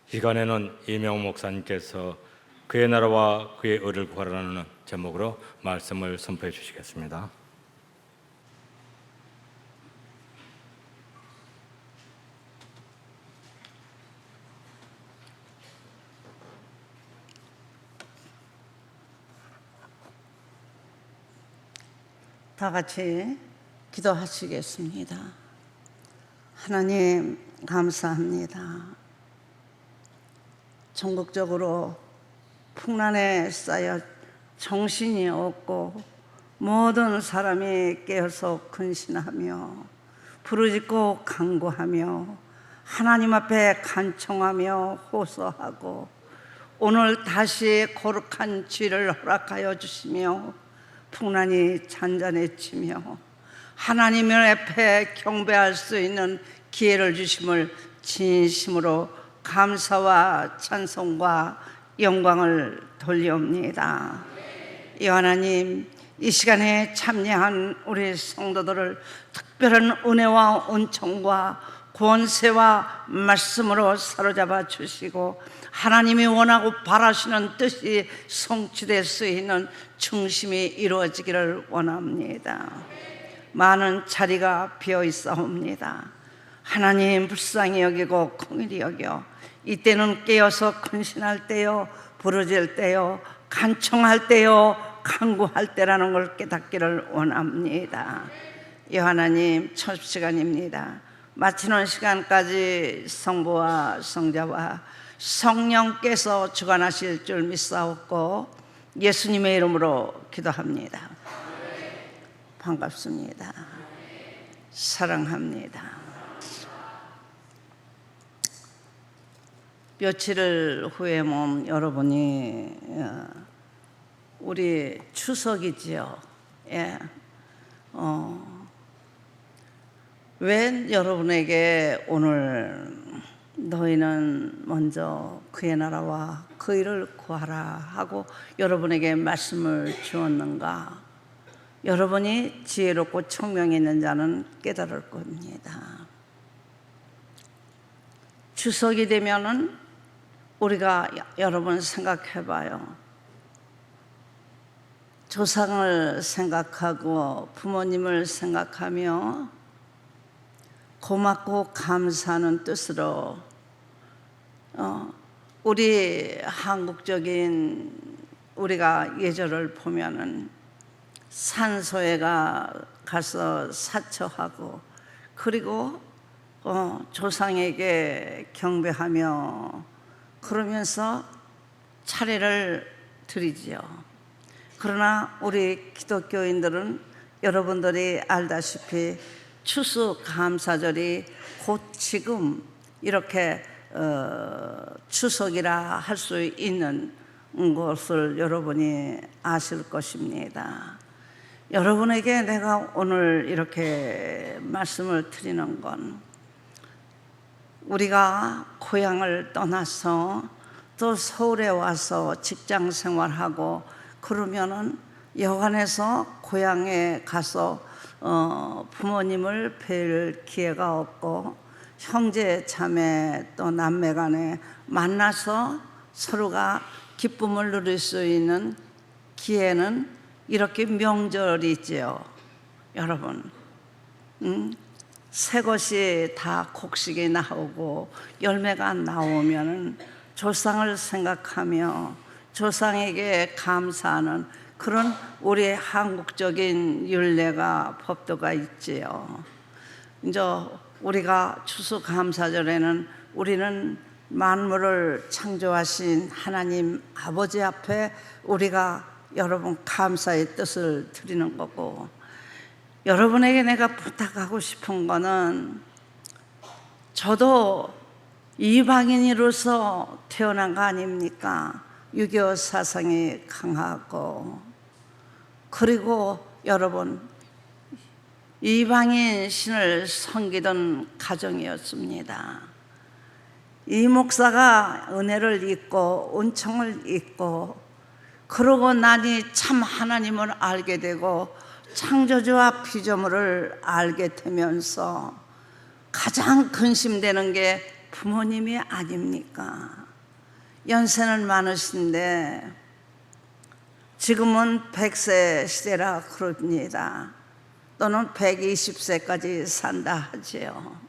이 시간에는 이명호 목사님께서 그의 나라와 그의 의를 구하라는 제목으로 말씀을 선포해 주시겠습니다. 다 같이 기도하시겠습니다. 하나님 감사합니다. 전국적으로 풍란에 쌓여 정신이 없고 모든 사람이 깨어서 근신하며 부르짖고 간구하며 하나님 앞에 간청하며 호소하고 오늘 다시 거룩한 주일을 허락하여 주시며 풍란이 잔잔해지며 하나님 앞에 경배할 수 있는 기회를 주심을 진심으로 감사와 찬송과 영광을 돌려옵니다. 이 하나님, 이 시간에 참여한 우리 성도들을 특별한 은혜와 은총과 권세와 말씀으로 사로잡아 주시고 하나님이 원하고 바라시는 뜻이 성취될 수 있는 중심이 이루어지기를 원합니다. 많은 자리가 비어 있사옵니다. 하나님 불쌍히 여기고 긍휼히 여겨 이때는 깨어서 근신할 때요, 부르짖을 때요, 간청할 때요, 간구할 때라는 걸 깨닫기를 원합니다. 이 하나님 첫 시간입니다. 마치는 시간까지 성부와 성자와 성령께서 주관하실 줄 믿사옵고 예수님의 이름으로 기도합니다. 반갑습니다. 사랑합니다. 며칠 후에 여러분이 우리 추석이지요. 예. 왜 여러분에게 오늘 너희는 먼저 그의 나라와 그 일을 구하라 하고 여러분에게 말씀을 주었는가? 여러분이 지혜롭고 총명이 있는 자는 깨달을 겁니다. 추석이 되면은 우리가 여러분 생각해 봐요. 조상을 생각하고 부모님을 생각하며 고맙고 감사하는 뜻으로 우리 한국적인 우리가 예절을 보면은 산소에 가서 사처하고 그리고 조상에게 경배하며 그러면서 차례를 드리지요. 그러나 우리 기독교인들은 여러분들이 알다시피 추수감사절이 곧 지금 이렇게 추석이라 할 수 있는 것을 여러분이 아실 것입니다. 여러분에게 내가 오늘 이렇게 말씀을 드리는 건 우리가 고향을 떠나서 또 서울에 와서 직장 생활하고 그러면은 여간해서 고향에 가서 부모님을 뵐 기회가 없고 형제 자매 또 남매 간에 만나서 서로가 기쁨을 누릴 수 있는 기회는 이렇게 명절이지요. 여러분 새 것이 다 곡식이 나오고 열매가 나오면은 조상을 생각하며 조상에게 감사하는 그런 우리 한국적인 율례가 법도가 있지요. 이제 우리가 추수감사절에는 우리는 만물을 창조하신 하나님 아버지 앞에 우리가 여러분 감사의 뜻을 드리는 거고 여러분에게 내가 부탁하고 싶은 거는 저도 이방인으로서 태어난 거 아닙니까? 유교 사상이 강하고 그리고 여러분 이방인 신을 섬기던 가정이었습니다. 이 목사가 은혜를 잊고 은총을 잊고 그러고 나니 참 하나님을 알게 되고 창조주와 피조물을 알게 되면서 가장 근심되는 게 부모님이 아닙니까? 연세는 많으신데 지금은 100세 시대라 그럽니다. 또는 120세까지 산다 하지요.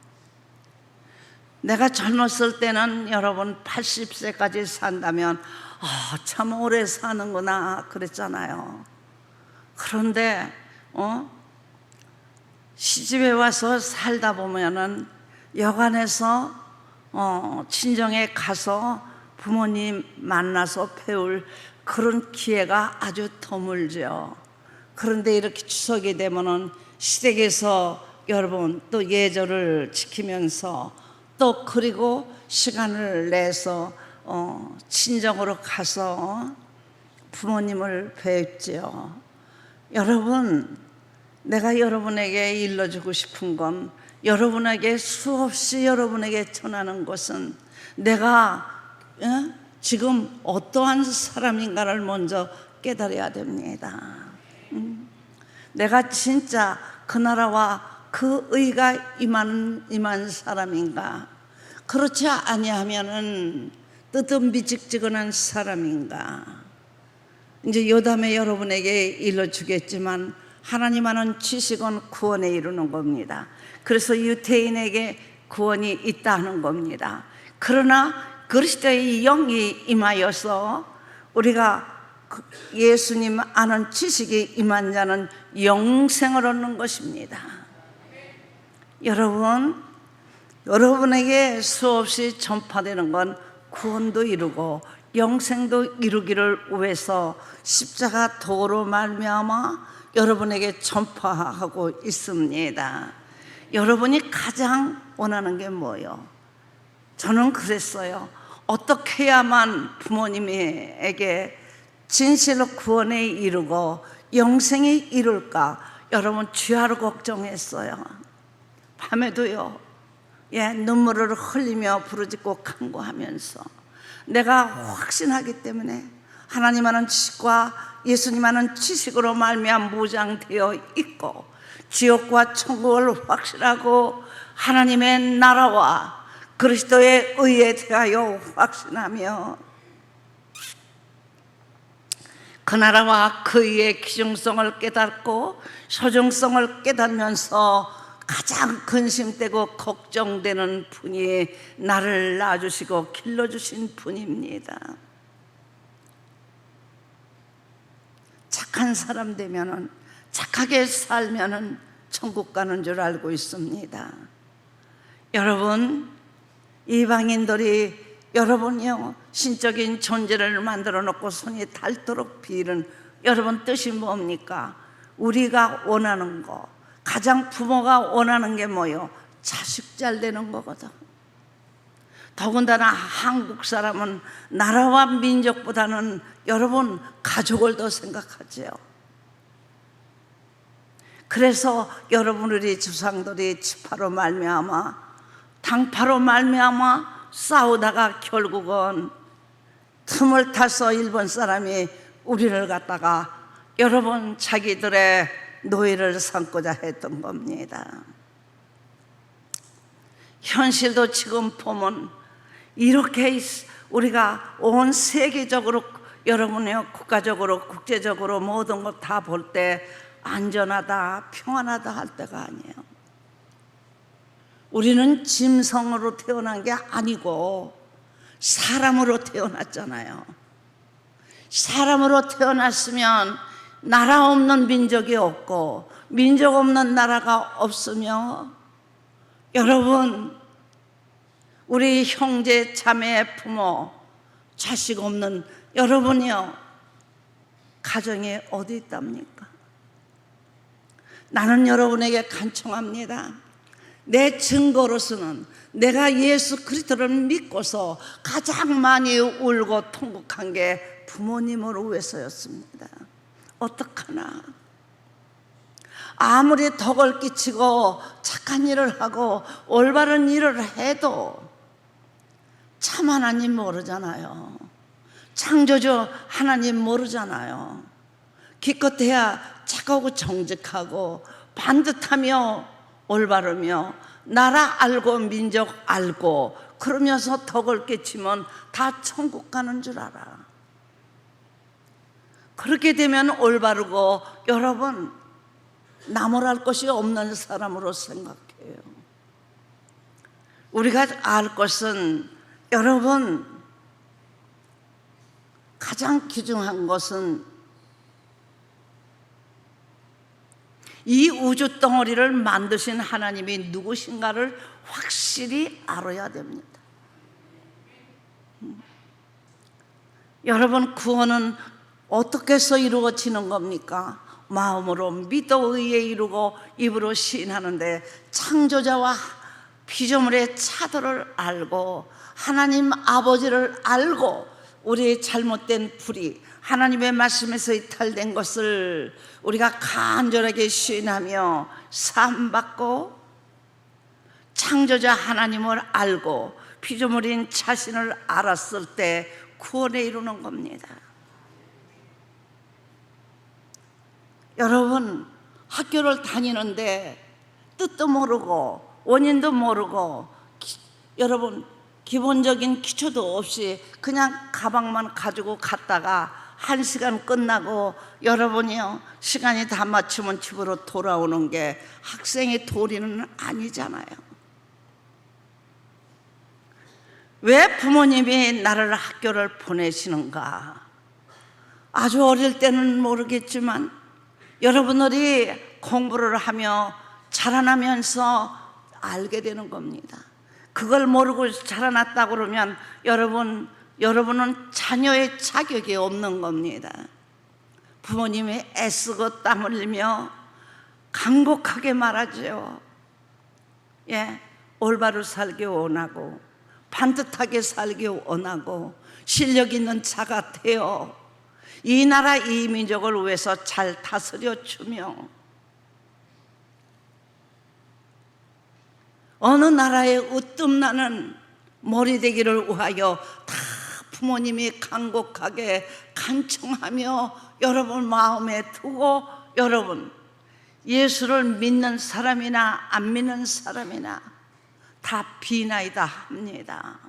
내가 젊었을 때는 여러분 80세까지 산다면 참 오래 사는구나 그랬잖아요. 그런데 시집에 와서 살다 보면은 여관에서 친정에 가서 부모님 만나서 배울 그런 기회가 아주 드물죠. 그런데 이렇게 추석이 되면은 시댁에서 여러분 또 예절을 지키면서 또 그리고 시간을 내서 친정으로 가서 부모님을 뵙죠. 여러분, 내가 여러분에게 일러주고 싶은 건, 여러분에게 수없이 여러분에게 전하는 것은 내가 지금 어떠한 사람인가를 먼저 깨달아야 됩니다. 내가 진짜 그 나라와 그 의가 임한 사람인가? 그렇지 아니하면은 뜨뜻미직지근한 사람인가? 이제 요담에 여러분에게 일러주겠지만 하나님 아는 지식은 구원에 이르는 겁니다. 그래서 유태인에게 구원이 있다는 겁니다. 그러나 그리스도의 영이 임하여서 우리가 예수님 아는 지식이 임한 자는 영생을 얻는 것입니다. 여러분, 여러분에게 수없이 전파되는 건 구원도 이루고 영생도 이루기를 위해서 십자가 도로 말미암아 여러분에게 전파하고 있습니다. 여러분이 가장 원하는 게 뭐예요? 저는 그랬어요. 어떻게 해야만 부모님에게 진실로 구원에 이르고 영생에 이룰까? 여러분 주야로 걱정했어요. 밤에도요. 눈물을 흘리며 부르짖고 간구하면서 내가 확신하기 때문에 하나님 아는 지식과 예수님 아는 지식으로 말미암아 무장되어 있고 지옥과 천국을 확신하고 하나님의 나라와 그리스도의 의에 대하여 확신하며 그 나라와 그 의의 기중성을 깨닫고 소중성을 깨닫으면서 가장 근심되고 걱정되는 분이 나를 낳아주시고 길러주신 분입니다. 착한 사람 되면은, 착하게 살면은 천국 가는 줄 알고 있습니다. 여러분, 이방인들이 여러분이요 신적인 존재를 만들어 놓고 손이 닳도록 비는 여러분 뜻이 뭡니까? 우리가 원하는 거, 가장 부모가 원하는 게 뭐요? 자식 잘 되는 거거든. 더군다나 한국 사람은 나라와 민족보다는 여러분 가족을 더 생각하죠. 그래서 여러분 우리 조상들이 지파로 말미암아 당파로 말미암아 싸우다가 결국은 틈을 타서 일본 사람이 우리를 갖다가 여러분 자기들의 노예를 삼고자 했던 겁니다. 현실도 지금 보면 이렇게 우리가 온 세계적으로 여러분의 국가적으로 국제적으로 모든 것 다 볼 때 안전하다 평안하다 할 때가 아니에요. 우리는 짐승으로 태어난 게 아니고 사람으로 태어났잖아요. 사람으로 태어났으면 나라 없는 민족이 없고 민족 없는 나라가 없으며 여러분 우리 형제 자매 부모 자식 없는 여러분이요 가정이 어디 있답니까? 나는 여러분에게 간청합니다. 내 증거로서는 내가 예수 그리스도를 믿고서 가장 많이 울고 통곡한 게 부모님을 위해서였습니다. 어떡하나 아무리 덕을 끼치고 착한 일을 하고 올바른 일을 해도 참 하나님 모르잖아요. 창조주 하나님 모르잖아요. 기껏해야 착하고 정직하고 반듯하며 올바르며 나라 알고 민족 알고 그러면서 덕을 깨치면 다 천국 가는 줄 알아. 그렇게 되면 올바르고 여러분 나무랄 것이 없는 사람으로 생각해요. 우리가 알 것은 여러분 가장 귀중한 것은 이 우주 덩어리를 만드신 하나님이 누구신가를 확실히 알아야 됩니다. 여러분 구원은 어떻게 해서 이루어지는 겁니까? 마음으로 믿어 의에 이루고 입으로 시인하는데 창조자와 피조물의 차도를 알고 하나님 아버지를 알고 우리의 잘못된 불의 하나님의 말씀에서 이탈된 것을 우리가 간절하게 시인하며 사함받고 창조자 하나님을 알고 피조물인 자신을 알았을 때 구원에 이루는 겁니다. 여러분 학교를 다니는데 뜻도 모르고 원인도 모르고 여러분 기본적인 기초도 없이 그냥 가방만 가지고 갔다가 1시간 끝나고 여러분이요 시간이 다 맞추면 집으로 돌아오는 게 학생의 도리는 아니잖아요. 왜 부모님이 나를 학교를 보내시는가? 아주 어릴 때는 모르겠지만 여러분들이 공부를 하며 자라나면서 알게 되는 겁니다. 그걸 모르고 자라났다고 그러면 여러분은 자녀의 자격이 없는 겁니다. 부모님이 애쓰고 땀 흘리며 간곡하게 말하죠. 올바로 살기 원하고 반듯하게 살기 원하고 실력 있는 자가 되어 이 나라 이 민족을 위해서 잘 다스려 주며 어느 나라의 으뜸나는 머리 되기를 위하여 다 부모님이 간곡하게 간청하며 여러분 마음에 두고 여러분 예수를 믿는 사람이나 안 믿는 사람이나 다 비나이다 합니다.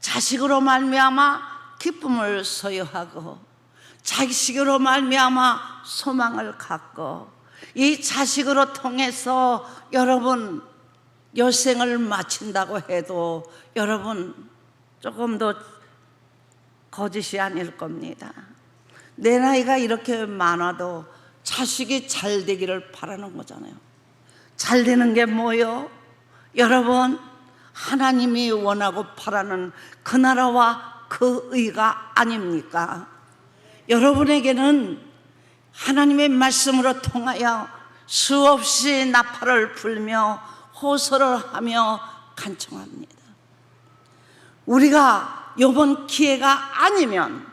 자식으로 말미암아 기쁨을 소유하고 자식으로 말미암아 소망을 갖고 이 자식으로 통해서 여러분 여생을 마친다고 해도 여러분 조금 더 거짓이 아닐 겁니다. 내 나이가 이렇게 많아도 자식이 잘 되기를 바라는 거잖아요. 잘 되는 게 뭐요? 여러분 하나님이 원하고 바라는 그 나라와 그 의가 아닙니까? 여러분에게는 하나님의 말씀으로 통하여 수없이 나팔을 불며 호소를 하며 간청합니다. 우리가 이번 기회가 아니면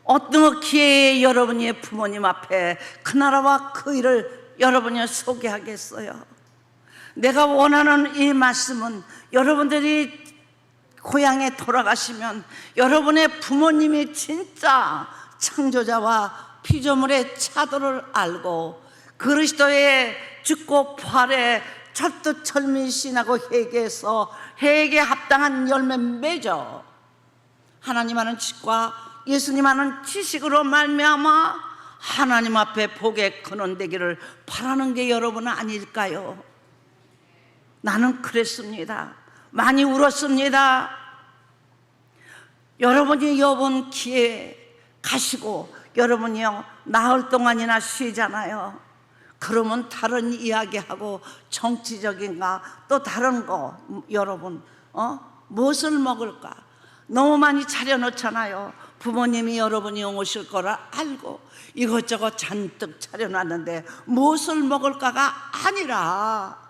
어떤 기회에 여러분이 부모님 앞에 그 나라와 그 일을 여러분이 소개하겠어요? 내가 원하는 이 말씀은 여러분들이 고향에 돌아가시면 여러분의 부모님이 진짜 창조자와 피조물의 차도를 알고 그리스도의 죽고 부활에 철두철미신하고 회개해서 회개에 합당한 열매 맺어 하나님 아는 지식과 예수님 아는 지식으로 말미암아 하나님 앞에 복의 근원 되기를 바라는 게 여러분 아닐까요? 나는 그랬습니다. 많이 울었습니다. 여러분이 이번 기회에 가시고 여러분이요 나흘 동안이나 쉬잖아요. 그러면 다른 이야기하고 정치적인가 또 다른 거 여러분 무엇을 먹을까 너무 많이 차려놓잖아요. 부모님이 여러분이 오실 거라 알고 이것저것 잔뜩 차려놨는데 무엇을 먹을까가 아니라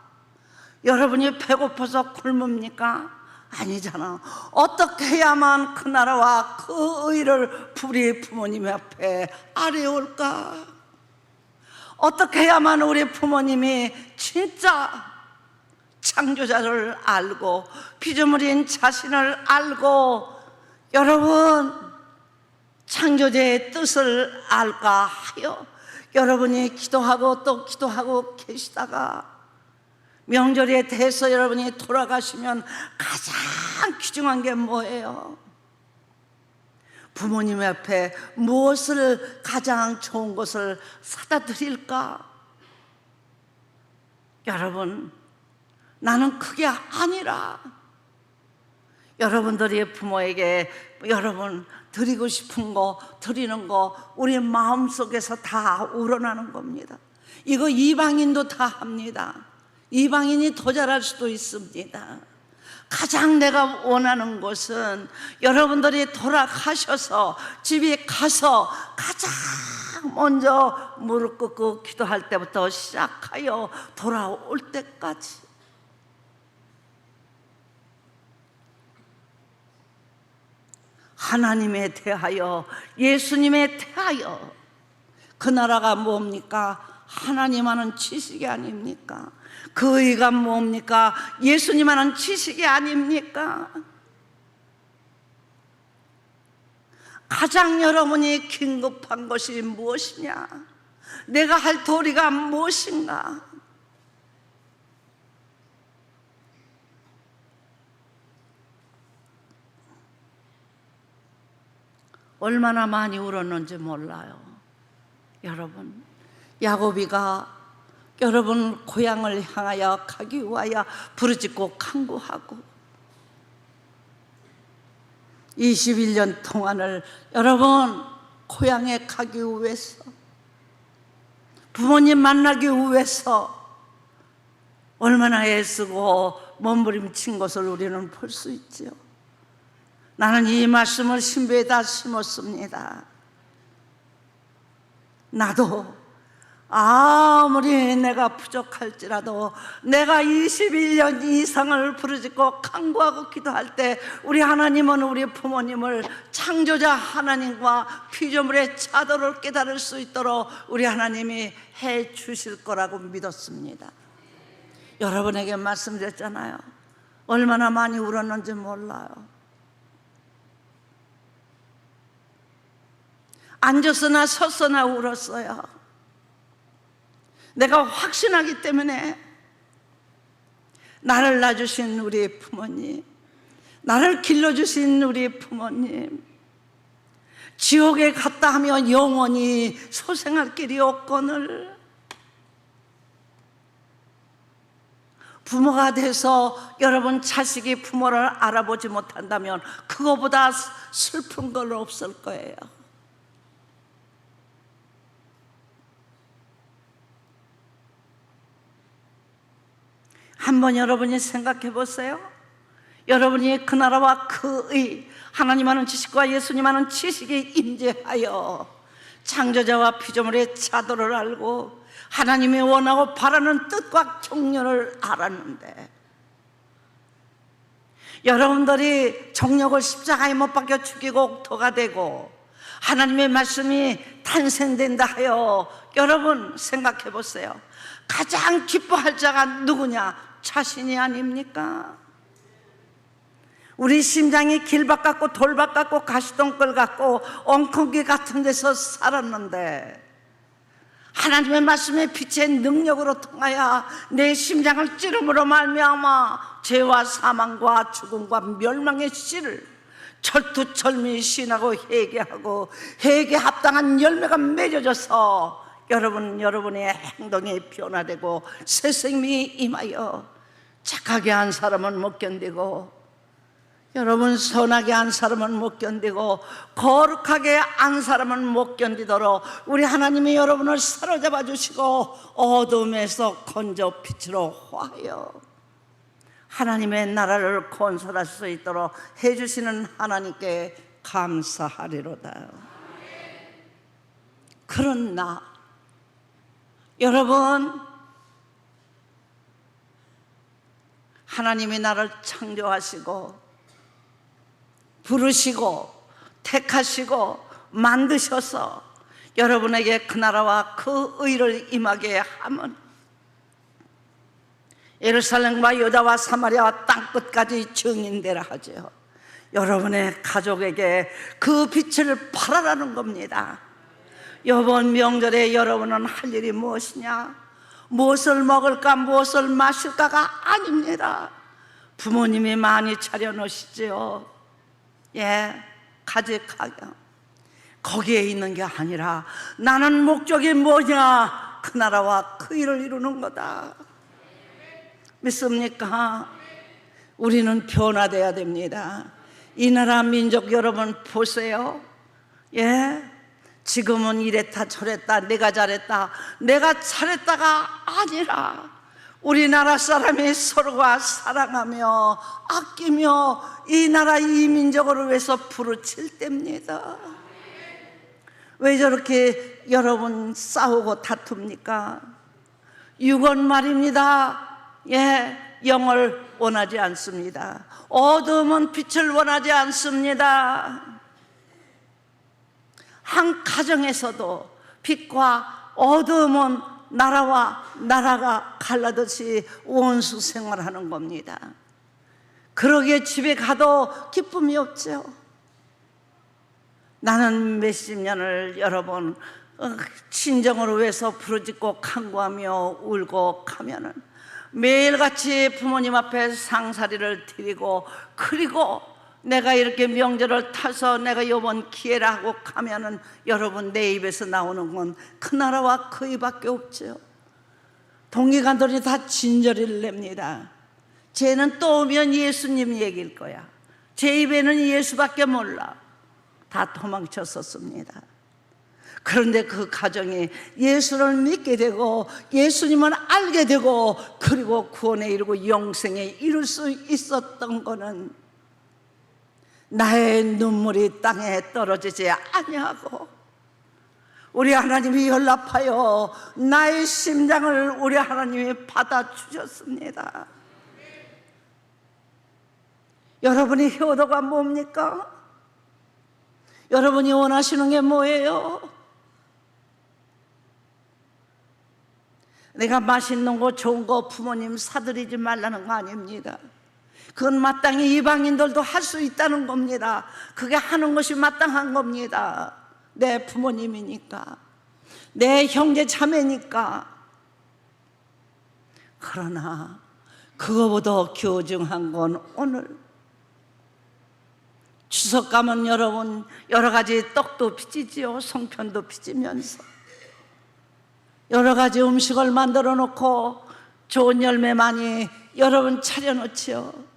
여러분이 배고파서 굶습니까? 아니잖아. 어떻게 해야만 그 나라와 그 의를 우리 부모님 앞에 아뢰올까? 어떻게 해야만 우리 부모님이 진짜 창조자를 알고 피조물인 자신을 알고 여러분 창조자의 뜻을 알까 하여 여러분이 기도하고 또 기도하고 계시다가 명절에 대해서 여러분이 돌아가시면 가장 귀중한 게 뭐예요? 부모님 앞에 무엇을 가장 좋은 것을 사다 드릴까? 여러분, 나는 그게 아니라 여러분들이 부모에게 여러분 드리고 싶은 거 드리는 거 우리 마음속에서 다 우러나는 겁니다. 이거 이방인도 다 합니다. 이방인이 더 잘할 수도 있습니다. 가장 내가 원하는 것은 여러분들이 돌아가셔서 집에 가서 가장 먼저 무릎 꿇고 기도할 때부터 시작하여 돌아올 때까지 하나님에 대하여, 예수님에 대하여, 그 나라가 뭡니까? 하나님 하는 지식이 아닙니까? 그 의가 뭡니까? 예수님 하는 지식이 아닙니까? 가장 여러분이 긴급한 것이 무엇이냐? 내가 할 도리가 무엇인가? 얼마나 많이 울었는지 몰라요. 여러분, 야곱이가 여러분 고향을 향하여 가기 위하여 부르짖고 간구하고 21년 동안을 여러분 고향에 가기 위해서, 부모님 만나기 위해서 얼마나 애쓰고 몸부림친 것을 우리는 볼 수 있죠. 나는 이 말씀을 신부에다 심었습니다. 나도 아무리 내가 부족할지라도 내가 21년 이상을 부르짖고 간구하고 기도할 때 우리 하나님은 우리 부모님을 창조자 하나님과 피조물의 차도를 깨달을 수 있도록 우리 하나님이 해 주실 거라고 믿었습니다. 여러분에게 말씀드렸잖아요. 얼마나 많이 울었는지 몰라요. 앉았으나 섰으나 울었어요. 내가 확신하기 때문에 나를 낳아주신 우리 부모님, 나를 길러주신 우리 부모님, 지옥에 갔다 하면 영원히 소생할 길이 없거늘 부모가 돼서 여러분 자식이 부모를 알아보지 못한다면 그거보다 슬픈 건 없을 거예요. 한번 여러분이 생각해 보세요. 여러분이 그 나라와 그의 하나님 하는 지식과 예수님 하는 지식이 임재하여 창조자와 피조물의 차도를 알고 하나님이 원하고 바라는 뜻과 종류를 알았는데, 여러분들이 정력을 십자가에 못 박혀 죽이고 옥토가 되고 하나님의 말씀이 탄생된다 하여 여러분 생각해 보세요. 가장 기뻐할 자가 누구냐? 자신이 아닙니까? 우리 심장이 길밭 같고 돌밭 같고 가시덩굴 같고 엉겅퀴 같은 데서 살았는데 하나님의 말씀의 빛의 능력으로 통하여 내 심장을 찌름으로 말미암아 죄와 사망과 죽음과 멸망의 씨를 철두철미 신하고 회개하고 회개 합당한 열매가 맺어져서 여러분의 행동이 변화되고 새 생명이 임하여 착하게 한 사람은 못 견디고, 여러분 선하게 한 사람은 못 견디고, 거룩하게 한 사람은 못 견디도록 우리 하나님이 여러분을 사로잡아 주시고 어둠에서 건져 빛으로 화하여 하나님의 나라를 건설할 수 있도록 해주시는 하나님께 감사하리로다. 그런 나, 여러분, 하나님이 나를 창조하시고 부르시고 택하시고 만드셔서 여러분에게 그 나라와 그 의를 임하게 하면 예루살렘과 유다와 사마리아와 땅끝까지 증인되라 하죠. 여러분의 가족에게 그 빛을 발하라는 겁니다. 이번 명절에 여러분은 할 일이 무엇이냐? 무엇을 먹을까 무엇을 마실까가 아닙니다. 부모님이 많이 차려놓으시지요. 예, 가직하게 거기에 있는 게 아니라 나는 목적이 뭐냐? 그 나라와 그 일을 이루는 거다. 믿습니까? 우리는 변화돼야 됩니다. 이 나라 민족 여러분 보세요. 예, 지금은 이랬다 저랬다 내가 잘했다 내가 잘했다가 아니라 우리나라 사람이 서로가 사랑하며 아끼며 이 나라 이 민족을 위해서 부르칠 때입니다. 왜 저렇게 여러분 싸우고 다툽니까? 육은 말입니다. 예, 영을 원하지 않습니다. 어둠은 빛을 원하지 않습니다. 한 가정에서도 빛과 어둠은 나라와 나라가 갈라듯이 원수 생활하는 겁니다. 그러기에 집에 가도 기쁨이 없죠. 나는 몇십 년을 여러분 친정을 위해서 부르짖고 간구하며 울고 가면은 매일같이 부모님 앞에 상사리를 드리고, 그리고 내가 이렇게 명절을 타서 내가 이번 기회를 하고 가면은 여러분 내 입에서 나오는 건 그 나라와 그 입밖에 없죠. 동기간들이 다 진저리를 냅니다. 쟤는 또 오면 예수님 얘기일 거야. 제 입에는 예수밖에 몰라. 다 도망쳤었습니다. 그런데 그 가정이 예수를 믿게 되고 예수님을 알게 되고 그리고 구원에 이르고 영생에 이룰 수 있었던 거는 나의 눈물이 땅에 떨어지지 아니하고 우리 하나님이 연락하여 나의 심장을 우리 하나님이 받아주셨습니다. 여러분이 효도가 뭡니까? 여러분이 원하시는 게 뭐예요? 내가 맛있는 거 좋은 거 부모님 사드리지 말라는 거 아닙니다. 그건 마땅히 이방인들도 할 수 있다는 겁니다. 그게 하는 것이 마땅한 겁니다. 내 부모님이니까, 내 형제 자매니까. 그러나 그거보다 교중한 건 오늘 추석 가면 여러분 여러 가지 떡도 빚지지요. 송편도 빚으면서 여러 가지 음식을 만들어 놓고 좋은 열매 많이 여러분 차려놓지요.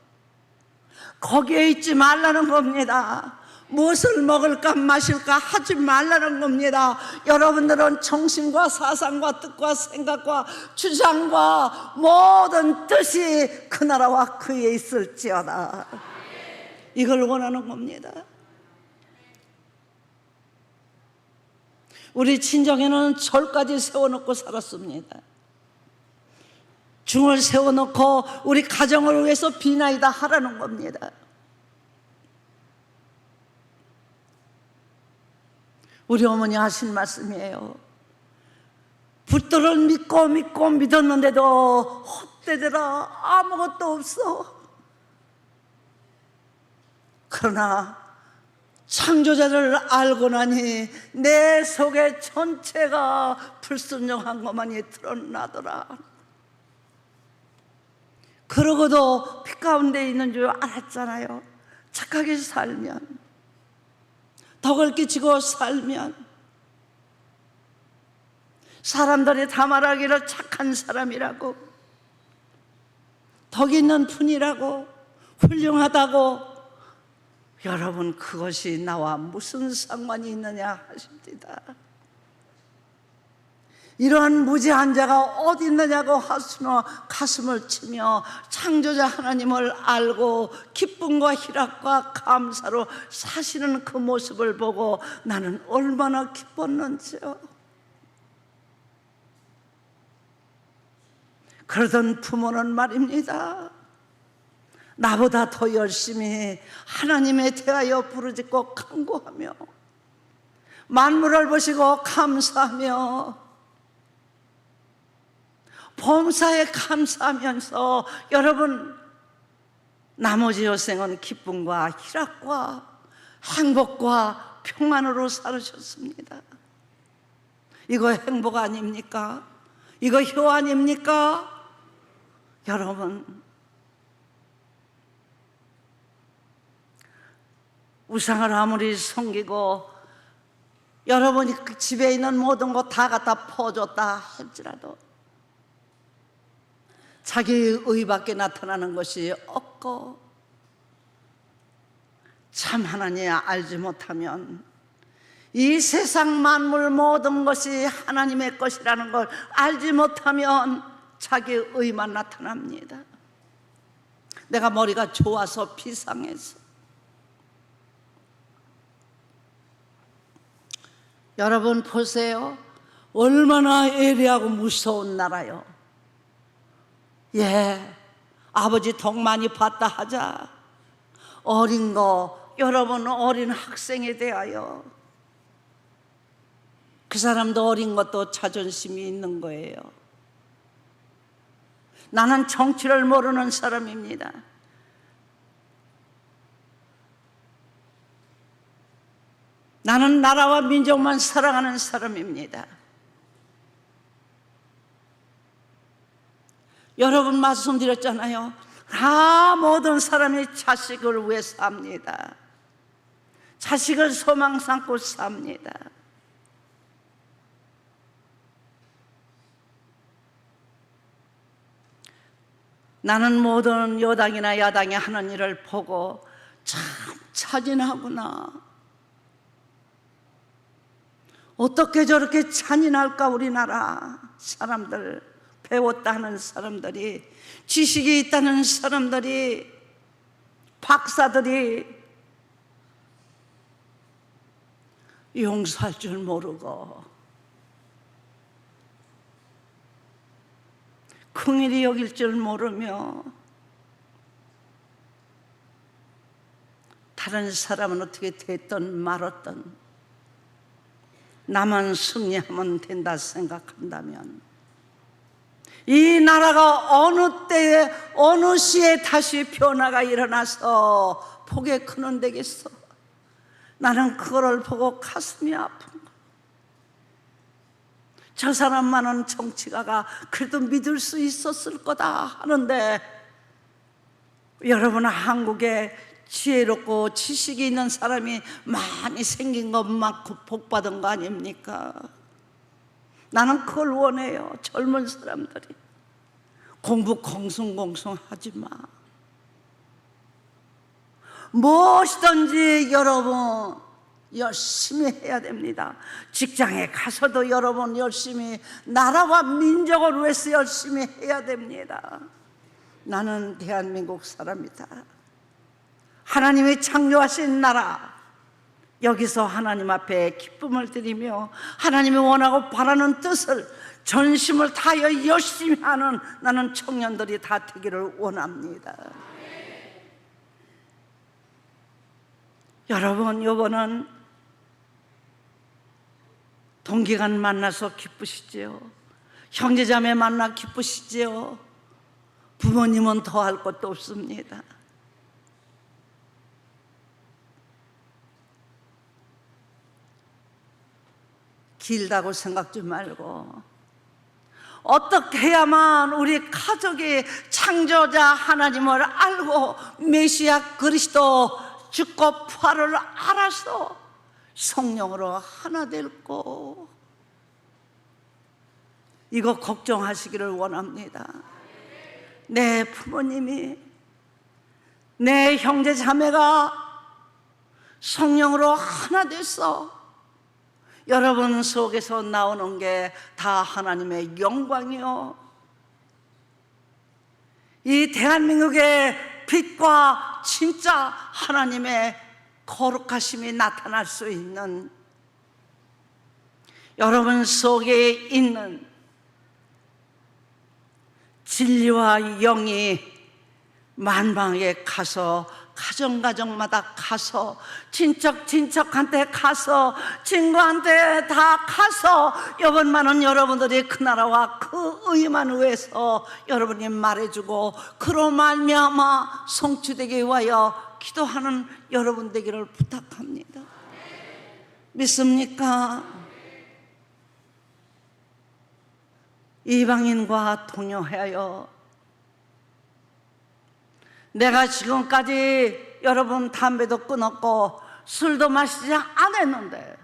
거기에 있지 말라는 겁니다. 무엇을 먹을까 마실까 하지 말라는 겁니다. 여러분들은 정신과 사상과 뜻과 생각과 주장과 모든 뜻이 그 나라와 그에 있을지어다. 이걸 원하는 겁니다. 우리 친정에는 절까지 세워놓고 살았습니다. 중을 세워놓고 우리 가정을 위해서 비나이다 하라는 겁니다. 우리 어머니 하신 말씀이에요. 붙들을 믿고 믿었는데도 헛되더라 아무것도 없어. 그러나 창조자를 알고 나니 내 속에 전체가 불순종한 것만이 드러나더라. 그러고도 피 가운데 있는 줄 알았잖아요. 착하게 살면, 덕을 끼치고 살면 사람들이 다 말하기를 착한 사람이라고, 덕 있는 분이라고, 훌륭하다고. 여러분 그것이 나와 무슨 상관이 있느냐 하십니다. 이러한 무지한 자가 어디 있느냐고 가슴을 치며 창조자 하나님을 알고 기쁨과 희락과 감사로 사시는 그 모습을 보고 나는 얼마나 기뻤는지요. 그러던 부모는 말입니다, 나보다 더 열심히 하나님에 대하여 부르짖고 간구하며 만물을 보시고 감사하며 범사에 감사하면서 여러분 나머지 여생은 기쁨과 희락과 행복과 평안으로 살으셨습니다. 이거 행복 아닙니까? 이거 효 아닙니까? 여러분, 우상을 아무리 섬기고 여러분이 그 집에 있는 모든 것 다 갖다 퍼줬다 할지라도 자기의 의밖에 나타나는 것이 없고 참 하나님 알지 못하면 이 세상 만물 모든 것이 하나님의 것이라는 걸 알지 못하면 자기의 의만 나타납니다. 내가 머리가 좋아서 비상해서. 여러분 보세요. 얼마나 예리하고 무서운 나라요. 예, 아버지 덕 많이 봤다 하자. 어린 거, 여러분 어린 학생에 대하여 그 사람도 어린 것도 자존심이 있는 거예요. 나는 정치를 모르는 사람입니다. 나는 나라와 민족만 사랑하는 사람입니다. 여러분 말씀드렸잖아요. 다 모든 사람이 자식을 위해 삽니다. 자식을 소망 삼고 삽니다. 나는 모든 여당이나 야당이 하는 일을 보고 참 잔인하구나. 어떻게 저렇게 잔인할까. 우리나라 사람들, 배웠다 하는 사람들이, 지식이 있다는 사람들이, 박사들이 용서할 줄 모르고 긍휼히 여길 줄 모르며 다른 사람은 어떻게 됐든 말았든 나만 승리하면 된다 생각한다면 이 나라가 어느 때에 어느 시에 다시 변화가 일어나서 복에 크는 데겠어. 나는 그거를 보고 가슴이 아픈 거야. 저 사람만은 정치가가 그래도 믿을 수 있었을 거다 하는데, 여러분 한국에 지혜롭고 지식이 있는 사람이 많이 생긴 것만큼 복받은 거 아닙니까? 나는 그걸 원해요. 젊은 사람들이 공부 공숭공숭 하지 마. 무엇이든지 여러분 열심히 해야 됩니다. 직장에 가서도 여러분 열심히, 나라와 민족을 위해서 열심히 해야 됩니다. 나는 대한민국 사람이다. 하나님이 창조하신 나라, 여기서 하나님 앞에 기쁨을 드리며 하나님이 원하고 바라는 뜻을 전심을 다하여 열심히 하는 나는 청년들이 다 되기를 원합니다. 여러분, 이번은 동기간 만나서 기쁘시지요? 형제자매 만나 기쁘시지요? 부모님은 더 할 것도 없습니다. 길다고 생각지 말고 어떻게 해야만 우리 가족이 창조자 하나님을 알고 메시아 그리스도 죽고 부활을 알아서 성령으로 하나 될고, 이거 걱정하시기를 원합니다. 내 부모님이, 내 형제 자매가 성령으로 하나 돼서 여러분 속에서 나오는 게 다 하나님의 영광이요, 이 대한민국의 빛과 진짜 하나님의 거룩하심이 나타날 수 있는, 여러분 속에 있는 진리와 영이 만방에 가서, 가정가정마다 가서, 친척한테 가서, 친구한테 다 가서, 이번만은 여러분들이 그 나라와 그 의만 위해서 여러분이 말해주고 그로 말미암아 성취되게 위하여 기도하는 여러분 되기를 부탁합니다. 믿습니까? 이방인과 동요하여 내가 지금까지 여러분 담배도 끊었고 술도 마시지 않았는데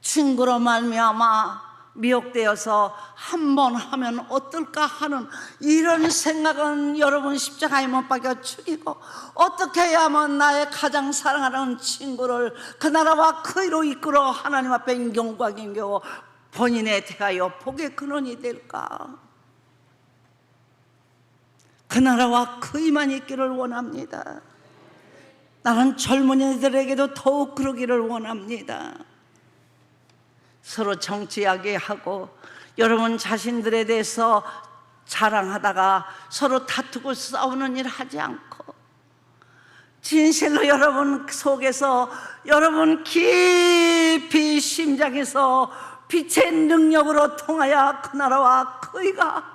친구로 말미암아 미혹되어서 한 번 하면 어떨까 하는 이런 생각은 여러분 십자가에 못 박여 죽이고 어떻게 해야만 나의 가장 사랑하는 친구를 그 나라와 그 이로 이끌어 하나님 앞에 영광이 겨워 본인에 대하여 복의 근원이 될까? 그 나라와 그 이만 있기를 원합니다. 나는 젊은이들에게도 더욱 그러기를 원합니다. 서로 정치 이야기하고 여러분 자신들에 대해서 자랑하다가 서로 다투고 싸우는 일 하지 않고 진실로 여러분 속에서 여러분 깊이 심장에서 빛의 능력으로 통하여 그 나라와 그이가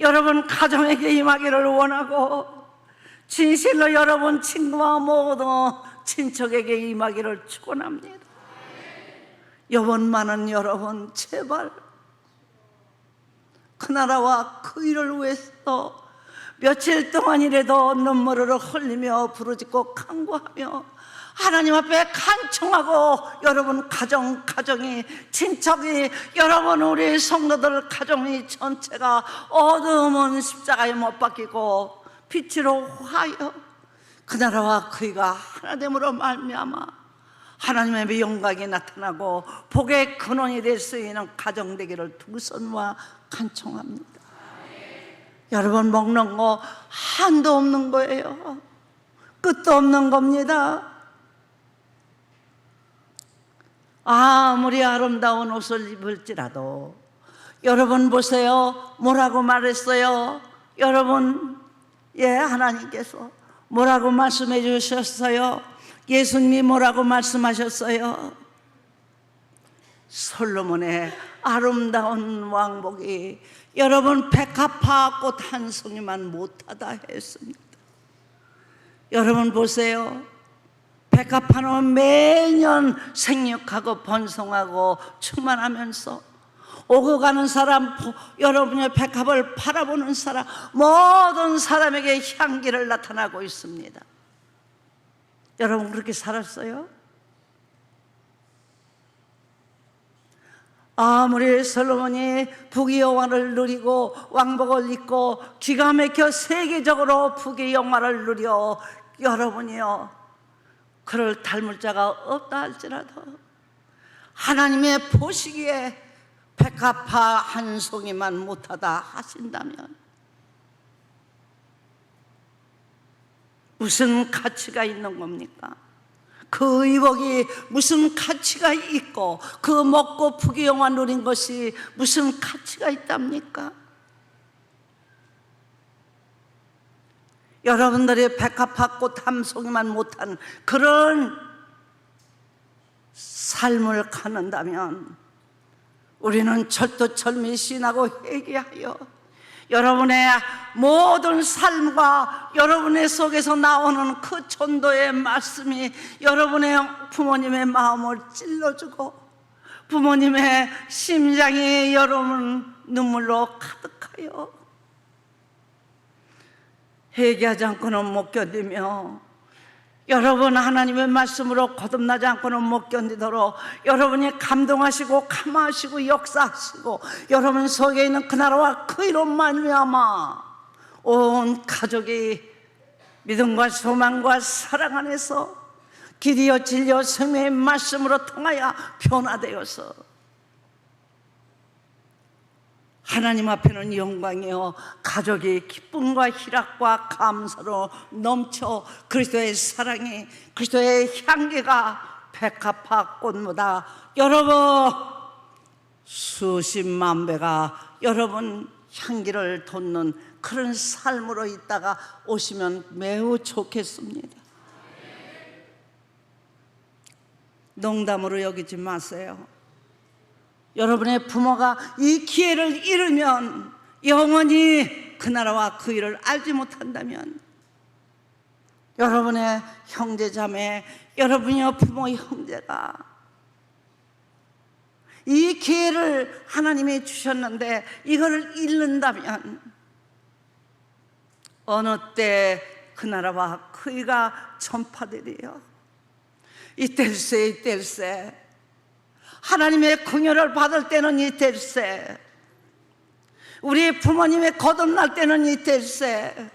여러분 가정에게 임하기를 원하고 진실로 여러분 친구와 모든 친척에게 임하기를 축원합니다. 여번만은 여러분 제발 그 나라와 그 일을 위해서 며칠 동안이라도 눈물을 흘리며 부르짖고 간구하며 하나님 앞에 간청하고 여러분 가정이 친척이 여러분 우리 성도들 가정이 전체가 어두운 십자가에 못 박히고 빛으로 화하여 그 나라와 그이가 하나됨으로 말미암아 하나님의 영광이 나타나고 복의 근원이 될 수 있는 가정 되기를 두손과 간청합니다. 여러분 먹는 거 한도 없는 거예요. 끝도 없는 겁니다. 아무리 아름다운 옷을 입을지라도 여러분 보세요. 뭐라고 말했어요? 여러분 하나님께서 뭐라고 말씀해 주셨어요? 예수님이 뭐라고 말씀하셨어요? 솔로몬의 아름다운 왕복이 여러분 백합화 꽃 한 송이만 못하다 했습니다. 여러분 보세요. 백합화는 매년 생육하고 번성하고 충만하면서 오고 가는 사람, 여러분의 백합을 바라보는 사람, 모든 사람에게 향기를 나타나고 있습니다. 여러분 그렇게 살았어요? 아무리 솔로몬이 북의 영화를 누리고 왕복을 입고 기가 막혀 세계적으로 북의 영화를 누려 여러분이요 그를 닮을 자가 없다 할지라도 하나님의 보시기에 백합화 한 송이만 못하다 하신다면 무슨 가치가 있는 겁니까? 그 의복이 무슨 가치가 있고 그 먹고 북의 영화 누린 것이 무슨 가치가 있답니까? 여러분들이 백합화 꽃 한 송이만 못한 그런 삶을 갖는다면 우리는 철두철미 신하고 회개하여 여러분의 모든 삶과 여러분의 속에서 나오는 그 전도의 말씀이 여러분의 부모님의 마음을 찔러주고 부모님의 심장이 여러분 눈물로 가득하여 회개하지 않고는 못 견디며 여러분 하나님의 말씀으로 거듭나지 않고는 못 견디도록 여러분이 감동하시고 감화하시고 역사하시고 여러분 속에 있는 그 나라와 그 이름 말미암아 온 가족이 믿음과 소망과 사랑 안에서 길이여 진리여 생명의 말씀으로 통하여 변화되어서 하나님 앞에는 영광이요 가족이 기쁨과 희락과 감사로 넘쳐 그리스도의 사랑이 그리스도의 향기가 백합화 꽃보다 여러분 수십만 배가 여러분 향기를 돋는 그런 삶으로 있다가 오시면 매우 좋겠습니다. 농담으로 여기지 마세요. 여러분의 부모가 이 기회를 잃으면 영원히 그 나라와 그 일을 알지 못한다면 여러분의 형제자매 여러분의 부모 형제가 이 기회를 하나님이 주셨는데 이거를 잃는다면 어느 때 그 나라와 그 의가 전파되리요. 이때일세 이때일세. 하나님의 긍휼을 받을 때는 이때일세. 우리 부모님의 거듭날 때는 이때일세.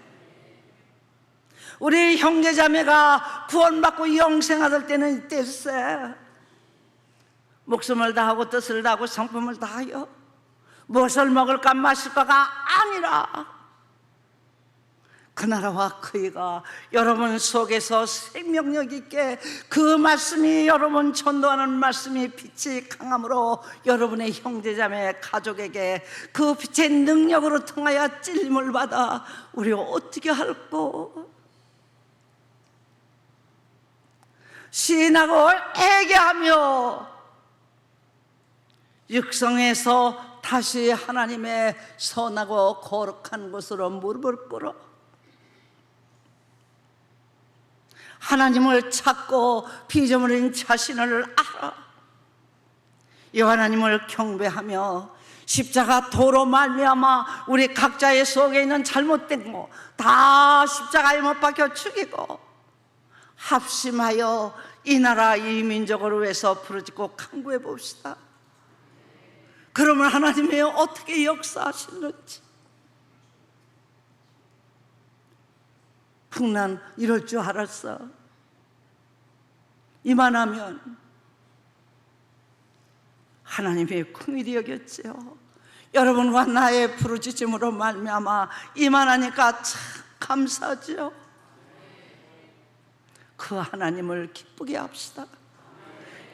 우리 형제자매가 구원받고 영생하될 때는 이때일세. 목숨을 다하고 뜻을 다하고 성품을 다하여 무엇을 먹을까 마실까가 아니라 그 나라와 그 의가 여러분 속에서 생명력 있게 그 말씀이 여러분 전도하는 말씀이 빛이 강함으로 여러분의 형제자매 가족에게 그 빛의 능력으로 통하여 찔림을 받아 우리 어떻게 할꼬? 시인하고 애교하며 육성에서 다시 하나님의 선하고 거룩한 곳으로 무릎을 꿇어 하나님을 찾고 피조물인 자신을 알아 이 하나님을 경배하며 십자가 도로 말미암아 우리 각자의 속에 있는 잘못된 거 다 십자가에 못 박혀 죽이고 합심하여 이 나라 이 민족을 위해서 부르짖고 간구해 봅시다. 그러면 하나님이 어떻게 역사하시는지. 풍란 이럴 줄 알았어. 이만하면 하나님의 긍휼히 여겼지요. 여러분과 나의 부르짖음으로 말미암아 이만하니까 참 감사하죠. 그 하나님을 기쁘게 합시다.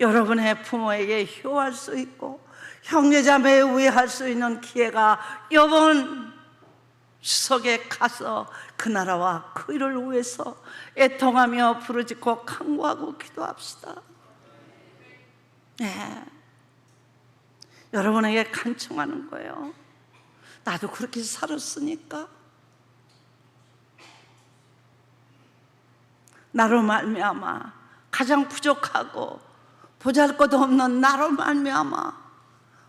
여러분의 부모에게 효할 수 있고 형제자매에 우애할 수 있는 기회가 이번 추석에 가서 그 나라와 그 일을 위해서 애통하며 부르짖고 간구하고 기도합시다. 네. 여러분에게 간청하는 거예요. 나도 그렇게 살았으니까 나로 말미암아 가장 부족하고 보잘것없는 나로 말미암아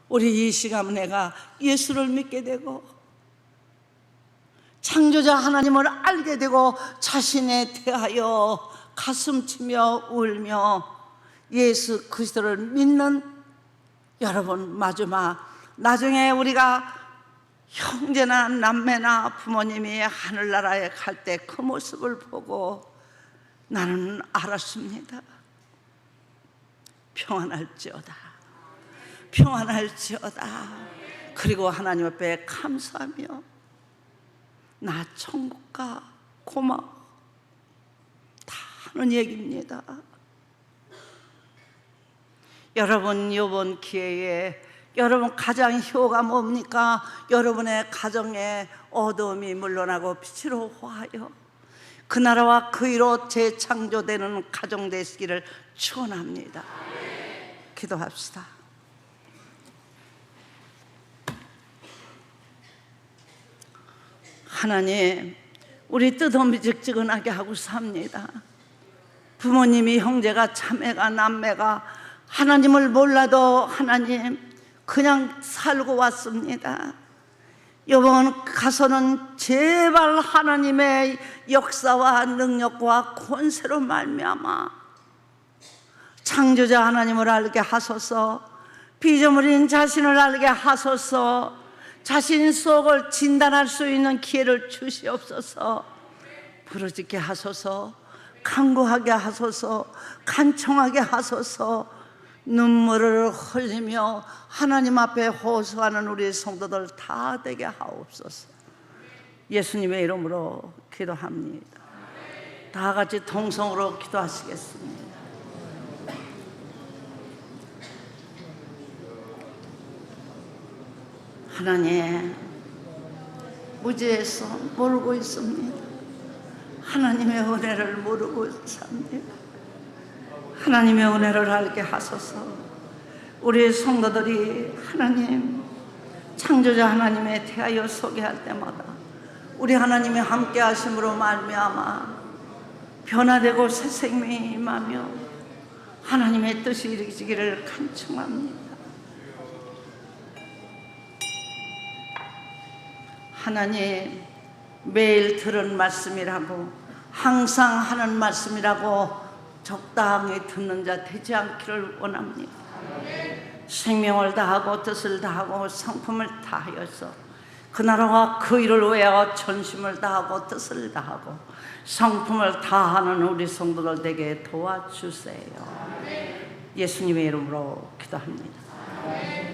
우리 이 시간 내가 예수를 믿게 되고 창조자 하나님을 알게 되고 자신에 대하여 가슴치며 울며 예수 그리스도를 믿는 여러분 마지막 나중에 우리가 형제나 남매나 부모님이 하늘나라에 갈 때 그 모습을 보고 나는 알았습니다. 평안할지어다. 평안할지어다. 그리고 하나님 앞에 감사하며 나 천국 가 고마워 다 하는 얘기입니다. 여러분 이번 기회에 여러분 가장 효가 뭡니까? 여러분의 가정에 어두움이 물러나고 빛으로 화하여 그 나라와 그 의로 재창조되는 가정 되시기를 축원합니다. 기도합시다. 하나님, 우리 뜨거미직지근하게 하고 삽니다. 부모님이 형제가 자매가 남매가 하나님을 몰라도 하나님 그냥 살고 왔습니다. 이번 가서는 제발 하나님의 역사와 능력과 권세로 말미암아 창조자 하나님을 알게 하소서. 피조물인 자신을 알게 하소서. 자신 속을 진단할 수 있는 기회를 주시옵소서. 부르짖게 하소서. 간구하게 하소서. 간청하게 하소서. 눈물을 흘리며 하나님 앞에 호소하는 우리 성도들 다 되게 하옵소서. 예수님의 이름으로 기도합니다. 다 같이 통성으로 기도하시겠습니다. 하나님, 무지에서 모르고 있습니다. 하나님의 은혜를 모르고 삽니다. 하나님의 은혜를 알게 하소서. 우리 성도들이 하나님 창조자 하나님에 대하여 소개할 때마다 우리 하나님의 함께 하심으로 말미암아 변화되고 새 생명이 임하며 하나님의 뜻이 이루어지기를 간청합니다. 하나님, 매일 들은 말씀이라고, 항상 하는 말씀이라고 적당히 듣는 자 되지 않기를 원합니다. 생명을 다하고 뜻을 다하고 성품을 다하여서 그 나라와 그 일을 위하여 전심을 다하고 뜻을 다하고 성품을 다하는 우리 성도들 되게 도와주세요. 예수님의 이름으로 기도합니다.